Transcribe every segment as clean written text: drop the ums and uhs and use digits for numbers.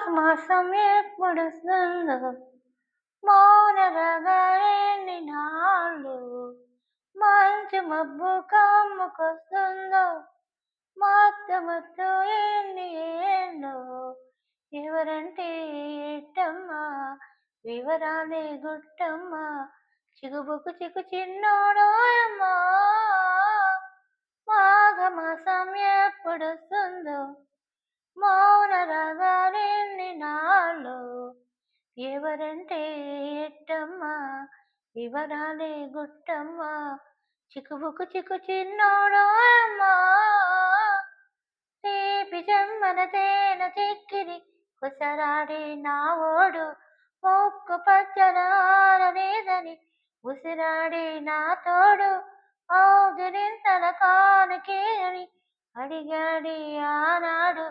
మాఘమాసం ఎప్పుడొస్తుందో మౌన రాగాలెన్ని నాళ్ళు మంచు మబ్బు కమ్ముకొస్తుందో మత్తు మత్తు ఎన్ని ఏళ్ళు ఎవరంటే ఎట్టమ్మ వివరాలే గుట్టమ్మ చిగుబుకు చికు చిన్నోడోయమ్మ మాఘమాసం ఎప్పుడొస్తుందో మౌన రాగాలెన్ని నాళ్ళు ఎవరంటే ఎట్టమ్మ వివరాలే గుట్టమ్మ చిక్కుబుకు చిక్కు చిన్నోడోయమ్మ తీపి చెమ్మన తేన చిక్కిరి కుసరాడి నా ఓడు ముక్కు పచ్చలారలేదని ఉసిరాడి నా తోడు ఔగిరింతల కానుకేయని అడిగాడి ఆనాడు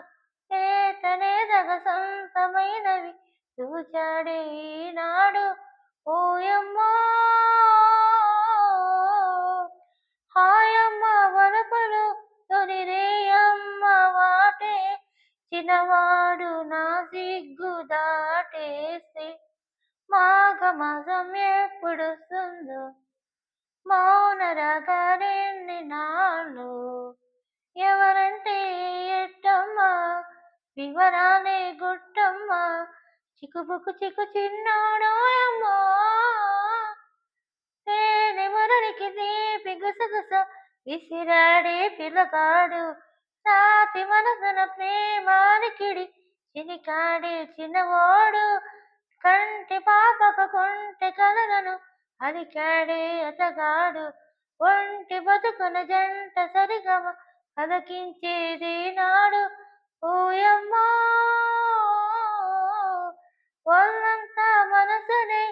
లేతనేదగ సొంతమైనవి చూచాడే ఈనాడు ఓయమ్మో హాయమ్మ వలపలు తొలిరేయమ్మ వాటే చిన్నవాడు నా సిగ్గు దాటేస్తే మాఘమాసం ఎప్పుడొస్తుందో మౌన రాగాలెన్ని నాళ్ళు ఎవరంటే ఎట్టమ్మ వివరాలే గుట్టమ్మ చిక్కుబుకు చిక్కు చిన్నోడోయమ్మ తేనె మురళికి తీపి గుసగుస విసిరాడే పిల్లగాడు సాతి మనసున ప్రేమాలికిడి చినికాడే చిన్నవాడు కంటి పాపక కొంటె కలలను అలికాడే అతగాడు ఒంటి బతుకున జంట సరిగమ పలకించేది నాడు ఓయమ్మా ఒళ్ళంతా మనసునే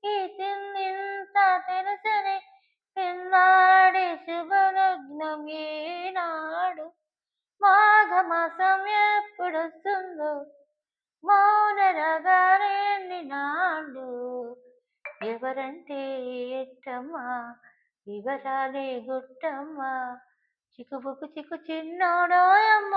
ఈ తిన్నింత తెలుసనే పిల్లాడే శుభలగ్నం ఏనాడు మాఘమాసం ఎప్పుడొస్తుందో మౌన రాగాలెన్ని నాళ్ళు ఎవరంటే ఎట్టమ్మ వివరాలే గుట్టమ్మ చిక్కుబుకు చిక్కు చిన్నోడోయమ్మ